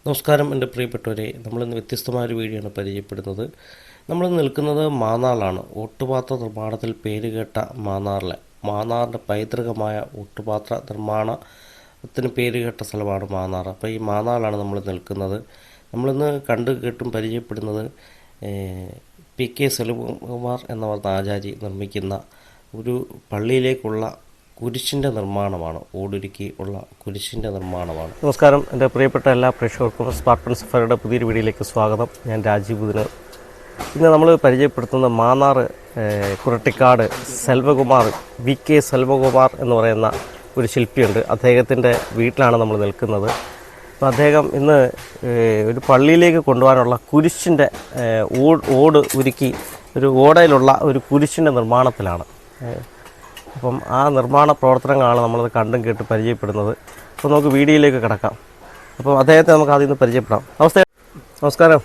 നമസ്കാരം എൻ്റെ പ്രിയപ്പെട്ടവരെ, നമ്മളിന്ന് വ്യത്യസ്തമായൊരു വീഡിയോ ആണ് പരിചയപ്പെടുന്നത്. നമ്മൾ നിൽക്കുന്നത് മാന്നാറിലാണ്. ഓട്ടുപാത്ര നിർമ്മാണത്തിൽ പേരുകേട്ട മാന്നാറിൻ്റെ പൈതൃകമായ ഓട്ടുപാത്ര നിർമ്മാണത്തിന് പേരുകേട്ട സ്ഥലമാണ് മാന്നാർ. അപ്പോൾ ഈ മാന്നാറിലാണ് നമ്മൾ നിൽക്കുന്നത്. നമ്മളിന്ന് കണ്ടു കേട്ടും പരിചയപ്പെടുന്നത് PK സെൽവകുമാർ എന്ന പറഞ്ഞ ആചാരി നിർമ്മിക്കുന്ന ഒരു പള്ളിയിലേക്കുള്ള കുരിശിൻ്റെ നിർമ്മാണമാണ്. ഓടുരുക്കി ഉള്ള കുരിശിൻ്റെ നിർമ്മാണമാണ്. നമസ്കാരം എൻ്റെ പ്രിയപ്പെട്ട എല്ലാ പ്രേക്ഷകർക്കും സ്പാർട്ടൻ സഫറിയുടെ പുതിയൊരു വീഡിയോയിലേക്ക് സ്വാഗതം. ഞാൻ രാജീവ് ബുധനൂർ. ഇന്ന് നമ്മൾ പരിചയപ്പെടുത്തുന്ന മാന്നാർ കുരട്ടിക്കാട് സെൽവകുമാർ VK സെൽവകുമാർ എന്ന് പറയുന്ന ഒരു ശില്പിയുണ്ട്. അദ്ദേഹത്തിൻ്റെ വീട്ടിലാണ് നമ്മൾ നിൽക്കുന്നത്. അപ്പോൾ അദ്ദേഹം ഇന്ന് ഒരു പള്ളിയിലേക്ക് കൊണ്ടുപോകാനുള്ള കുരിശിൻ്റെ ഓട് ഉരുക്കി ഒരു ഓടയിലുള്ള ഒരു കുരിശിൻ്റെ നിർമ്മാണത്തിലാണ്. അപ്പം ആ നിർമ്മാണ പ്രവർത്തനങ്ങളാണ് നമ്മളത് കണ്ടും കേട്ട് പരിചയപ്പെടുന്നത്. അപ്പോൾ നമുക്ക് വീഡിയോയിലേക്ക് കിടക്കാം. അപ്പോൾ അദ്ദേഹത്തെ നമുക്ക് ആദ്യം നിന്ന് പരിചയപ്പെടാം. നമസ്കാരം.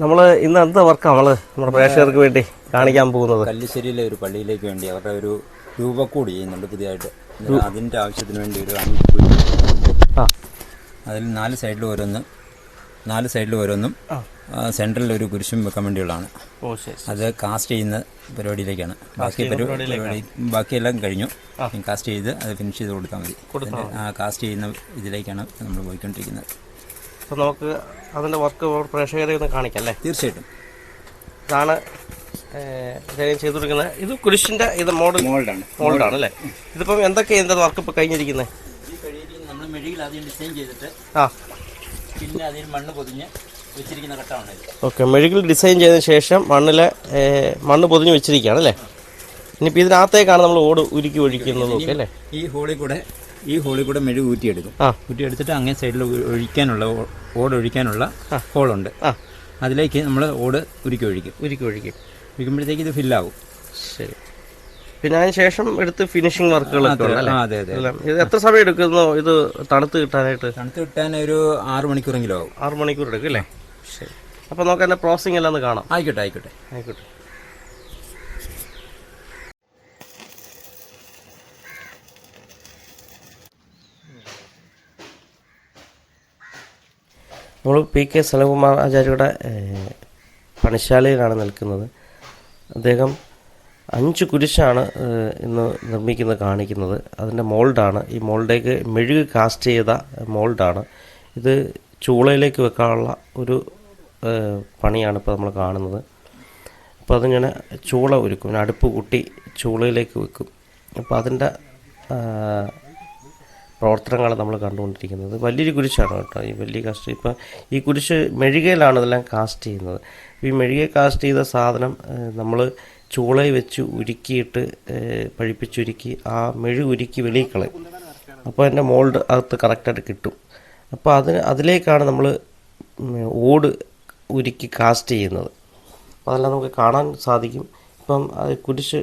നമ്മൾ ഇന്ന് എന്താ വർക്കാണ് നമ്മുടെ പ്രേക്ഷകർക്ക് വേണ്ടി കാണിക്കാൻ പോകുന്നത്? കല്ലിശ്ശേരിയിലെ ഒരു പള്ളിയിലേക്ക് വേണ്ടി അവരുടെ ഒരു രൂപക്കൂടി ചെയ്യുന്നുണ്ട് പുതിയതായിട്ട്. അതിൻ്റെ ആവശ്യത്തിന് വേണ്ടി ഒരു അതിൽ നാല് സൈഡിൽ ഓരോന്നും സെൻട്രലിൽ ഒരു കുരിശും വെക്കാൻ വേണ്ടിയുള്ളതാണ്. അത് കാസ്റ്റ് ചെയ്യുന്ന പരിപാടിയിലേക്കാണ്. ബാക്കിയെല്ലാം കഴിഞ്ഞു. കാസ്റ്റ് ചെയ്ത് അത് ഫിനിഷ് ചെയ്ത് കൊടുത്താൽ മതി. കാസ്റ്റ് ചെയ്യുന്ന ഇതിലേക്കാണ് നമ്മൾ പോയിക്കൊണ്ടിരിക്കുന്നത്. അപ്പോൾ നമുക്ക് അതിൻ്റെ വർക്ക് പ്രേക്ഷകരെ ഒന്ന് കാണിക്കാം അല്ലേ? തീർച്ചയായിട്ടും. ഇതാണ് ചെയ്തുകൊടുക്കുന്നത്. ഇത് കുരിശിൻ്റെ ഇത് മോൾഡാണ് അല്ലേ? ഇതിപ്പം എന്തൊക്കെയാണ് ഇതിൻ്റെ വർക്ക് ഇപ്പോൾ കഴിഞ്ഞിരിക്കുന്നത്? നമ്മൾ മെഴുകിൽ ആദ്യം ഡിസൈൻ ചെയ്തിട്ട് പിന്നെ അതിൽ മണ്ണ് പൊതിഞ്ഞ് വെച്ചിരിക്കുന്ന ഘട്ടമാണ്. ഓക്കെ, മെഴുകിൽ ഡിസൈൻ ചെയ്തതിന് ശേഷം മണ്ണ് പൊതിഞ്ഞ് വെച്ചിരിക്കുകയാണ് അല്ലേ? ഇനിയിപ്പോൾ ഇതിനകത്തേക്കാണ് നമ്മൾ ഓട് ഉരുക്കി ഒഴിക്കുന്നത്. ഓക്കെ അല്ലേ? ഈ ഹോളിൽ കൂടെ മെഴുകി ഊറ്റിയെടുത്തിട്ട് അങ്ങേ സൈഡിൽ ഒഴിക്കാനുള്ള ഹോളുണ്ട്. അതിലേക്ക് നമ്മൾ ഓട് ഒഴിക്കുമ്പോഴത്തേക്ക് ഇത് ഫില്ലാവും. ശരി. പിന്നെ അതിന് ശേഷം എടുത്ത് ഫിനിഷിംഗ് വർക്കുകളൊക്കെ ഉണ്ടല്ലേ? അതെ. ഇത് എത്ര സമയം എടുക്കുന്നു ഇത് തണുത്ത് കിട്ടാനായിട്ട്? തണുത്ത് കിട്ടാൻ ഒരു 6 മണിക്കൂറെങ്കിലും ആവും. 6 മണിക്കൂർ എടുക്കും അല്ലേ? ശരി. അപ്പോൾ നമുക്ക് അതിൻ്റെ പ്രോസസ്സിംഗ് എല്ലാം ഒന്ന് കാണാം. ആയിക്കോട്ടെ. നമ്മൾ PK സെൽവകുമാർ ആചാര്യയുടെ പണിശാലയിലാണ് നിൽക്കുന്നത്. അദ്ദേഹം 5 കുരിശാണ് ഇന്ന് കാണിക്കുന്നത്. അതിൻ്റെ മോൾഡാണ്. ഈ മോൾഡേക്ക് മെഴുക് കാസ്റ്റ് ചെയ്ത മോൾഡാണ്. ഇത് ചൂളയിലേക്ക് വെക്കാനുള്ള ഒരു പണിയാണ് ഇപ്പോൾ നമ്മൾ കാണുന്നത്. അപ്പോൾ അതിങ്ങനെ ചൂള ഒരുക്കും, അടുപ്പ് കൂട്ടി ചൂളയിലേക്ക് വെക്കും. അപ്പോൾ അതിൻ്റെ പ്രവർത്തനങ്ങളാണ് നമ്മൾ കണ്ടുകൊണ്ടിരിക്കുന്നത്. വലിയൊരു കുരിശാണ് കേട്ടോ, ഈ വലിയ കാസ്റ്റ്. ഇപ്പോൾ ഈ കുരിശ് മെഴുകയിലാണ് ഇതെല്ലാം കാസ്റ്റ് ചെയ്യുന്നത്. ഈ മെഴുകെ കാസ്റ്റ് ചെയ്ത സാധനം നമ്മൾ ചൂളയിൽ വെച്ച് ഉരുക്കിയിട്ട് പഴിപ്പിച്ചുരുക്കി ആ ഉരുക്കി വെളിയിൽ കളയും. അപ്പോൾ അതിൻ്റെ മോൾഡ് അകത്ത് കറക്റ്റായിട്ട് കിട്ടും. അപ്പോൾ അതിലേക്കാണ് നമ്മൾ ഓട് ഉരുക്കി കാസ്റ്റ് ചെയ്യുന്നത്. അപ്പോൾ അതെല്ലാം നമുക്ക് കാണാൻ സാധിക്കും. ഇപ്പം അത് കുരിശ്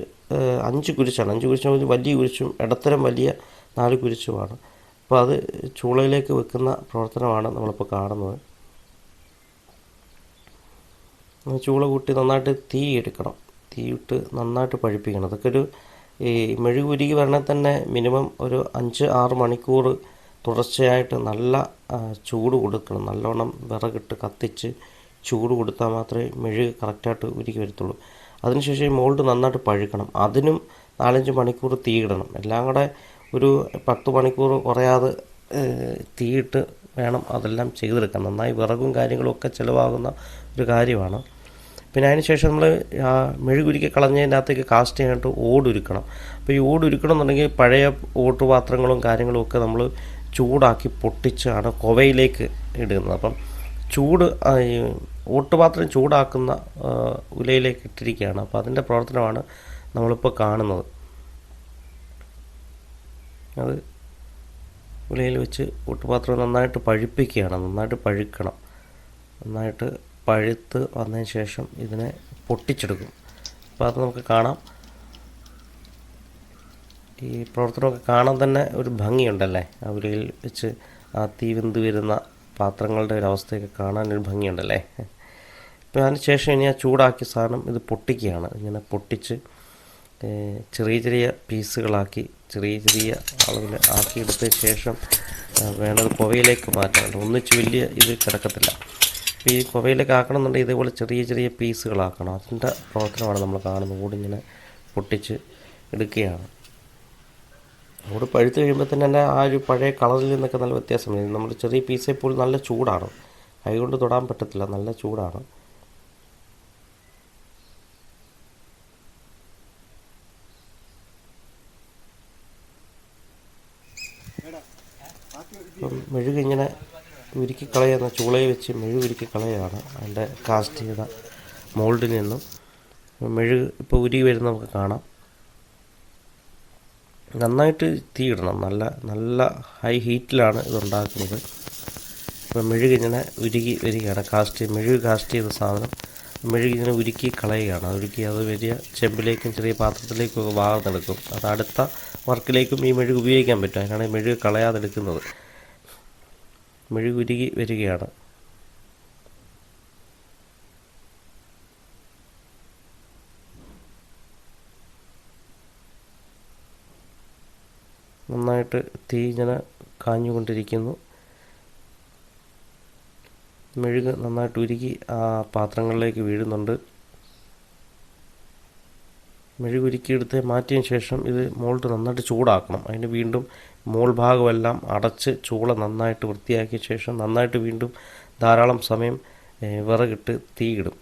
5 കുരിശാണ്. 5 കുരിശ് വലിയ കുരിശും ഇടത്തരം വലിയ 4 കുരിശുമാണ്. അപ്പോൾ അത് ചൂളയിലേക്ക് വെക്കുന്ന പ്രവർത്തനമാണ് നമ്മളിപ്പോൾ കാണുന്നത്. ചൂള കൂട്ടി നന്നായിട്ട് തീയിട്ട് നന്നായിട്ട് പഴിപ്പിക്കണം. അതൊക്കെ ഈ മെഴുക് ഉരുകി വരണേ തന്നെ മിനിമം ഒരു 5-6 മണിക്കൂർ തുടർച്ചയായിട്ട് നല്ല ചൂട് കൊടുക്കണം. നല്ലോണം വിറകിട്ട് കത്തിച്ച് ചൂട് കൊടുത്താൽ മാത്രമേ മെഴുക് കറക്റ്റായിട്ട് ഉരുകി വരത്തുള്ളൂ. അതിനുശേഷം ഈ മോൾഡ് നന്നായിട്ട് പഴുക്കണം. അതിനും 4-5 മണിക്കൂർ തീയിടണം. എല്ലാം കൂടെ ഒരു 10 മണിക്കൂർ കുറയാതെ തീയിട്ട് വേണം അതെല്ലാം ചെയ്തെടുക്കാൻ. നന്നായി വിറകും കാര്യങ്ങളും ഒക്കെ ചിലവാകുന്ന ഒരു കാര്യമാണ്. പിന്നെ അതിന് ശേഷം നമ്മൾ മെഴുകുരുക്കി കളഞ്ഞതിൻ്റെ അകത്തേക്ക് കാസ്റ്റ് ചെയ്യാനായിട്ട് ഓടുരുക്കണം. അപ്പോൾ ഈ ഓടുരുക്കണം എന്നുണ്ടെങ്കിൽ പഴയ ഓട്ടുപാത്രങ്ങളും കാര്യങ്ങളും ഒക്കെ നമ്മൾ ചൂടാക്കി പൊട്ടിച്ചാണ് കുവയിലേക്ക് ഇടുന്നത്. അപ്പം ഓട്ടുപാത്രം ചൂടാക്കുന്ന ഉലയിലേക്ക് ഇട്ടിരിക്കുകയാണ്. അപ്പോൾ അതിൻ്റെ പ്രവർത്തനമാണ് നമ്മളിപ്പോൾ കാണുന്നത്. അത് ഉലയിൽ വെച്ച് ഓട്ടുപാത്രം നന്നായിട്ട് പഴുപ്പിക്കുകയാണ്. നന്നായിട്ട് പഴുക്കണം. നന്നായിട്ട് പഴുത്ത് വന്നതിന് ശേഷം ഇതിനെ പൊട്ടിച്ചെടുക്കും. അപ്പോൾ അത് നമുക്ക് കാണാം. ഈ പ്രവർത്തനമൊക്കെ കാണാൻ തന്നെ ഒരു ഭംഗിയുണ്ടല്ലേ? ആ ഉലയിൽ വെച്ച് ആ തീ വെന്ത് വരുന്ന പാത്രങ്ങളുടെ ഒരു അവസ്ഥയൊക്കെ കാണാനൊരു ഭംഗിയുണ്ടല്ലേ? ഇപ്പോൾ അതിന് ശേഷം ഇനി ആ ചൂടാക്കിയ സാധനം ഇത് പൊട്ടിക്കുകയാണ്. ഇങ്ങനെ പൊട്ടിച്ച് ചെറിയ ചെറിയ പീസുകളാക്കി ചെറിയ അളവിൽ ആക്കിയെടുത്തതിന് ശേഷം വേണ്ടത് കുവയിലേക്ക് മാറ്റാനുണ്ട്. ഒന്നിച്ച് വലിയ ഇത് കിടക്കത്തില്ല. അപ്പോൾ ഈ കുവയിലേക്ക് ആക്കണമെന്നുണ്ടെങ്കിൽ ഇതേപോലെ ചെറിയ പീസുകളാക്കണം. അതിൻ്റെ പ്രവർത്തനമാണ് നമ്മൾ കാണുന്നത്. ഓടിങ്ങനെ പൊട്ടിച്ച് എടുക്കുകയാണ്. ഓട് പഴുത്ത് കഴിയുമ്പോൾ തന്നെ ആ ഒരു പഴയ കളറിൽ നിന്നൊക്കെ നല്ല വ്യത്യാസം വരും. നമ്മൾ ചെറിയ പീസേ പോലും നല്ല ചൂടാണ്, കൈകൊണ്ട് തൊടാൻ പറ്റത്തില്ല, നല്ല ചൂടാണ്. അപ്പം മെഴുക് ഇങ്ങനെ ഉരുക്കി കളയുന്ന ചൂളയിൽ വെച്ച് മെഴുക് ഉരുക്കി കളയുകയാണ് അതിൻ്റെ കാസ്റ്റ് ചെയ്ത മോൾഡിൽ നിന്നും. മെഴുക് ഇപ്പോൾ ഉരുകി വരുന്ന നമുക്ക് കാണാം. നന്നായിട്ട് തീയിടണം, നല്ല ഹൈ ഹീറ്റിലാണ് ഇതുണ്ടാക്കുന്നത്. ഇപ്പോൾ മെഴുക് ഇങ്ങനെ ഉരുകി വരികയാണ്. മെഴുക് കാസ്റ്റ് ചെയ്ത സാധനം മെഴുക് ഇങ്ങനെ ഉരുക്കി കളയുകയാണ്. അത് വലിയ ചെമ്പിലേക്കും ചെറിയ പാത്രത്തിലേക്കും ഒക്കെ വാർന്നെടുക്കും. അത് അടുത്ത വർക്കിലേക്കും ഈ മെഴുക് ഉപയോഗിക്കാൻ പറ്റും. അതിനാണ് മെഴുക് കളയാതെടുക്കുന്നത്. മെഴുക് ഉരുകി വരികയാണ്. നന്നായിട്ട് തീ ഇങ്ങനെ കാഞ്ഞുകൊണ്ടിരിക്കുന്നു. മെഴുക് നന്നായിട്ട് ഉരുകി ആ പാത്രങ്ങളിലേക്ക് വീഴുന്നുണ്ട്. മെഴുക് ഉരുക്കിയെടുത്ത് മാറ്റിയതിന് ശേഷം ഇത് മോൾഡ് നന്നായിട്ട് ചൂടാക്കണം. അതിന് വീണ്ടും മോൾ ഭാഗമെല്ലാം അടച്ച് ചൂള നന്നായിട്ട് വൃത്തിയാക്കിയ ശേഷം നന്നായിട്ട് വീണ്ടും ധാരാളം സമയം വിറകിട്ട് തീയിടും.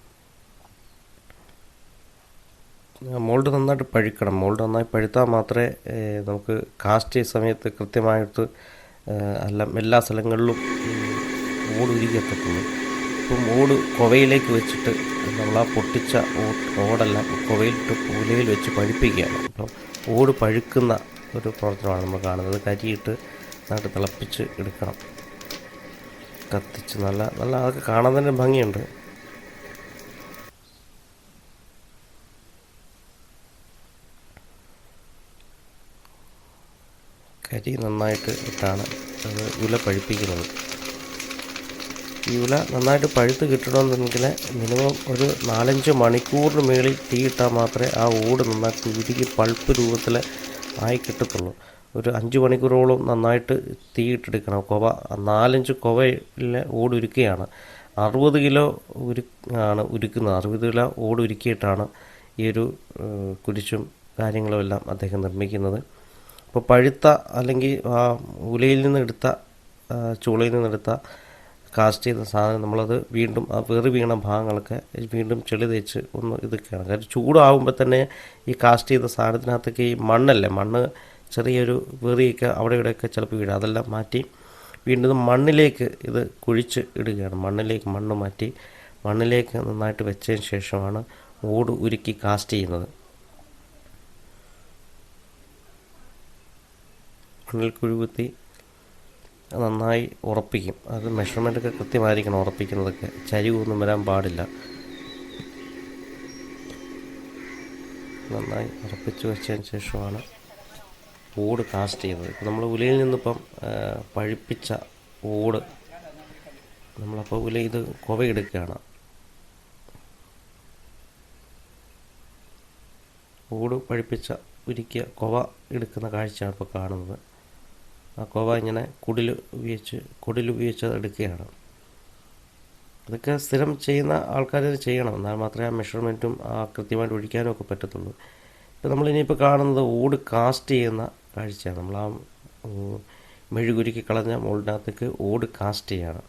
മോൾഡ് നന്നായിട്ട് പഴുക്കണം. മോൾഡ് നന്നായി പഴുത്താൽ മാത്രമേ നമുക്ക് കാസ്റ്റ് ചെയ്യുന്ന സമയത്ത് കൃത്യമായിട്ട് എല്ലാ സ്ഥലങ്ങളിലും ഓട് ഉരുകിയെത്തത്തുള്ളൂ. ഇപ്പം ഓട് കുവയിലേക്ക് വെച്ചിട്ട് നമ്മൾ ആ പൊട്ടിച്ച ഓടെല്ലാം കുവയിലിട്ട് ഉലയിൽ വെച്ച് പഴുപ്പിക്കുകയാണ്. അപ്പം ഓട് പഴുക്കുന്ന ഒരു പ്രവർത്തനമാണ് നമ്മൾ കാണുന്നത്. കരിയിട്ട് നന്നായിട്ട് തിളപ്പിച്ച് എടുക്കണം, കത്തിച്ച് നല്ല അതൊക്കെ കാണാൻ തന്നെ ഭംഗിയുണ്ട്. കരി നന്നായിട്ട് ഇട്ടാണ് അത് ഉല പഴുപ്പിക്കുന്നത്. ഈ ഉല നന്നായിട്ട് പഴുത്ത് കിട്ടണമെന്നുണ്ടെങ്കിൽ മിനിമം ഒരു 4-5 മണിക്കൂറിന് മേളിൽ തീയിട്ടാൽ മാത്രമേ ആ ഓട് നന്നായിട്ട് ഉരുകി പൾപ്പ് രൂപത്തിൽ ആയി കിട്ടത്തുള്ളൂ. ഒരു 5 മണിക്കൂറോളം നന്നായിട്ട് തീയിട്ടെടുക്കണം. 4-5 കുവയിൽ ഓട് ഉരുക്കുകയാണ്. 60 കിലോ ആണ് ഉരുക്കുന്നത്. 60 കിലോ ഓട് ഉരുക്കിയിട്ടാണ് ഈ ഒരു കുരിശും കാര്യങ്ങളും എല്ലാം അദ്ദേഹം നിർമ്മിക്കുന്നത്. അപ്പോൾ പഴുത്ത അല്ലെങ്കിൽ ആ ഉലയിൽ നിന്നെടുത്ത ചൂളയിൽ നിന്നെടുത്ത കാസ്റ്റ് ചെയ്ത സാധനം നമ്മളത് വീണ്ടും ആ വെറി വീണ ഭാഗങ്ങളൊക്കെ വീണ്ടും ചെളി തേച്ച് ഒന്ന് ഇതൊക്കെയാണ്. കാര്യം ചൂടാകുമ്പോൾ തന്നെ ഈ കാസ്റ്റ് ചെയ്ത സാധനത്തിനകത്തേക്ക് ഈ മണ്ണ് ചെറിയൊരു വെറിയൊക്കെ അവിടെ ഇവിടെയൊക്കെ ചിലപ്പോൾ വീഴും. അതെല്ലാം മാറ്റി വീണ്ടും മണ്ണിലേക്ക് ഇത് കുഴിച്ച് ഇടുകയാണ്. മണ്ണ് മാറ്റി മണ്ണിലേക്ക് നന്നായിട്ട് വെച്ചതിന് ശേഷമാണ് ഓട് ഉരുക്കി കാസ്റ്റ് ചെയ്യുന്നത്. മണ്ണിൽ കുഴികുത്തി നന്നായി ഉറപ്പിക്കും. അത് മെഷർമെൻറ്റൊക്കെ കൃത്യമായിരിക്കണം ഉറപ്പിക്കുന്നതൊക്കെ. ചരിവൊന്നും വരാൻ പാടില്ല. നന്നായി ഉറപ്പിച്ച് വെച്ചതിന് ശേഷമാണ് ഓട് കാസ്റ്റ് ചെയ്യുന്നത്. ഇപ്പം നമ്മൾ ഉലയിൽ നിന്നിപ്പം പഴുപ്പിച്ച ഓട് നമ്മളപ്പോൾ ഇത് കുവയെടുക്കുകയാണ്. ഓട് പഴുപ്പിച്ച ഉരുക്കിയ കുവ എടുക്കുന്ന കാഴ്ചയാണ് ഇപ്പോൾ കാണുന്നത്. ആ കുവ ഇങ്ങനെ കുടിൽ ഉപയോഗിച്ച് അത് എടുക്കുകയാണ്. അതൊക്കെ സ്ഥിരം ചെയ്യുന്ന ആൾക്കാർ ചെയ്യണം. എന്നാൽ മാത്രമേ ആ മെഷർമെൻറ്റും കൃത്യമായിട്ട് ഒഴിക്കാനും ഒക്കെ പറ്റത്തുള്ളൂ. ഇപ്പോൾ നമ്മളിനിയിപ്പോൾ കാണുന്നത് ഓട് കാസ്റ്റ് ചെയ്യുന്ന കാഴ്ചയാണ്. നമ്മൾ ആ മെഴുകുരുക്കി കളഞ്ഞ മോൾഡിനകത്തേക്ക് ഓട് കാസ്റ്റ് ചെയ്യണം.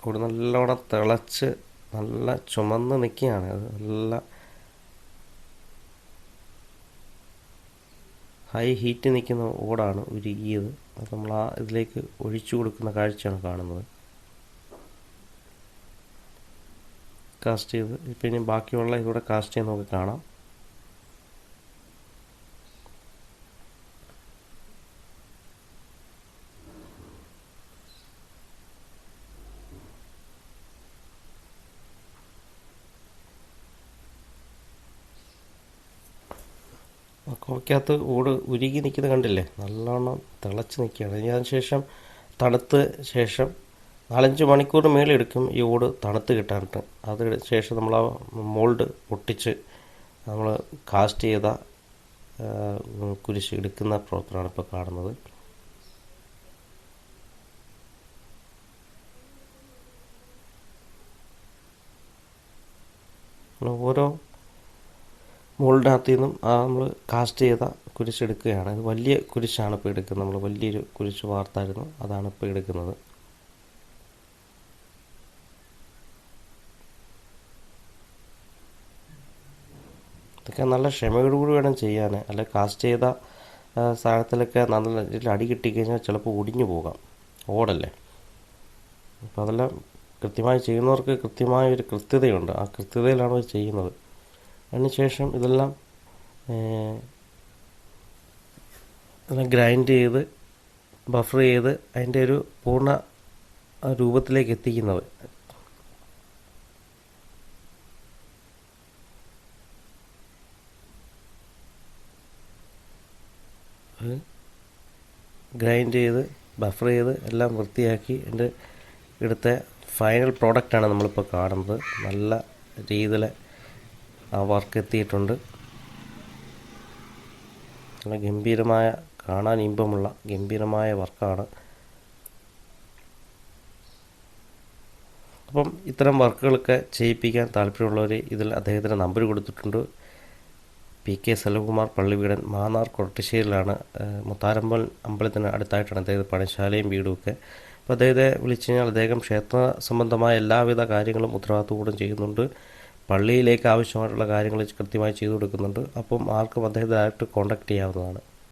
ഓട് നല്ലോണം തിളച്ച് നല്ല ചുമന്ന് നിൽക്കുകയാണ്. അത് നല്ല ഹൈ ഹീറ്റ് നിൽക്കുന്ന ഓടാണ് ഉരുകിയത്. അത് നമ്മൾ ആ ഇതിലേക്ക് ഒഴിച്ചു കൊടുക്കുന്ന കാഴ്ചയാണ് കാണുന്നത്. കാസ്റ്റ് ചെയ്ത് ഇപ്പം ഇനി ബാക്കിയുള്ള ഇതൂടെ കാസ്റ്റ് ചെയ്ത് നമുക്ക് കാണാം. കുവയ്ക്കകത്ത് ഓട് ഉരുകി നിൽക്കുന്നത് കണ്ടില്ലേ, നല്ലോണം തിളച്ച് നിൽക്കുകയാണ്. ഇനി അതിനുശേഷം തണുത്ത ശേഷം 4-5 മണിക്കൂർ മേലെടുക്കും ഈ ഓട് തണുത്ത് കിട്ടാനായിട്ട്. അത് ശേഷം നമ്മൾ ആ മോൾഡ് പൊട്ടിച്ച് നമ്മൾ കാസ്റ്റ് ചെയ്ത കുരിശ് എടുക്കുന്ന പ്രവർത്തനമാണ് ഇപ്പോൾ കാണുന്നത്. ഓരോ മോൾഡിനകത്തു നിന്നും നമ്മൾ കാസ്റ്റ് ചെയ്ത കുരിശ് എടുക്കുകയാണ്. ഇത് വലിയ കുരിശാണ് ഇപ്പോൾ എടുക്കുന്നത്. നമ്മൾ വലിയൊരു കുരിശ് വാർത്തായിരുന്നു, അതാണ് ഇപ്പോൾ എടുക്കുന്നത്. ഇതൊക്കെ നല്ല ക്ഷമയോടുകൂടി വേണം ചെയ്യാൻ. അല്ല കാസ്റ്റ് ചെയ്ത സാധനത്തിലൊക്കെ നല്ല ഇതിൽ അടി കിട്ടിക്കഴിഞ്ഞാൽ ചിലപ്പോൾ ഒടിഞ്ഞു പോകാം, ഓടല്ലേ. അപ്പോൾ അതെല്ലാം കൃത്യമായി ചെയ്യുന്നവർക്ക് കൃത്യമായൊരു കൃത്യതയുണ്ട്. ആ കൃത്യതയിലാണ് അവർ ചെയ്യുന്നത്. അതിനുശേഷം ഇതെല്ലാം ഗ്രൈൻഡ് ചെയ്ത് ബഫർ ചെയ്ത് അതിൻ്റെ ഒരു പൂർണ്ണ രൂപത്തിലേക്ക് എത്തിക്കുന്നത്. ഗ്രൈൻഡ് ചെയ്ത് ബഫർ ചെയ്ത് എല്ലാം വൃത്തിയാക്കി എൻ്റെ എടുത്ത ഫൈനൽ പ്രോഡക്റ്റാണ് നമ്മളിപ്പോൾ കാണുന്നത്. നല്ല രീതിയിൽ ആ വർക്ക് എത്തിയിട്ടുണ്ട്. നല്ല ഗംഭീരമായ, കാണാൻ ഇമ്പമുള്ള ഗംഭീരമായ വർക്കാണ്. അപ്പം ഇത്തരം വർക്കുകളൊക്കെ ചെയ്യിപ്പിക്കാൻ താല്പര്യമുള്ളവർ ഇതിൽ അദ്ദേഹത്തിൻ്റെ നമ്പർ കൊടുത്തിട്ടുണ്ട്. PK സെൽവകുമാർ പള്ളിവീടൻ, മാന്നാർ കൊരട്ടിശ്ശേരിയിലാണ്. മുത്താരമ്പൽ അമ്പലത്തിന് അടുത്തായിട്ടാണ് അദ്ദേഹത്തെ പണിശാലയും വീടുമൊക്കെ. അപ്പോൾ അദ്ദേഹത്തെ വിളിച്ചു കഴിഞ്ഞാൽ അദ്ദേഹം ക്ഷേത്ര സംബന്ധമായ എല്ലാവിധ കാര്യങ്ങളും ഉത്തരവാദിത്വത്തോടും ചെയ്യുന്നുണ്ട്. പള്ളിയിലേക്ക് ആവശ്യമായിട്ടുള്ള കാര്യങ്ങൾ കൃത്യമായി ചെയ്തു കൊടുക്കുന്നുണ്ട്. അപ്പം ആർക്കും അദ്ദേഹത്തെ ഡയറക്റ്റ് കോൺടാക്റ്റ് ചെയ്യാവുന്നതാണ്.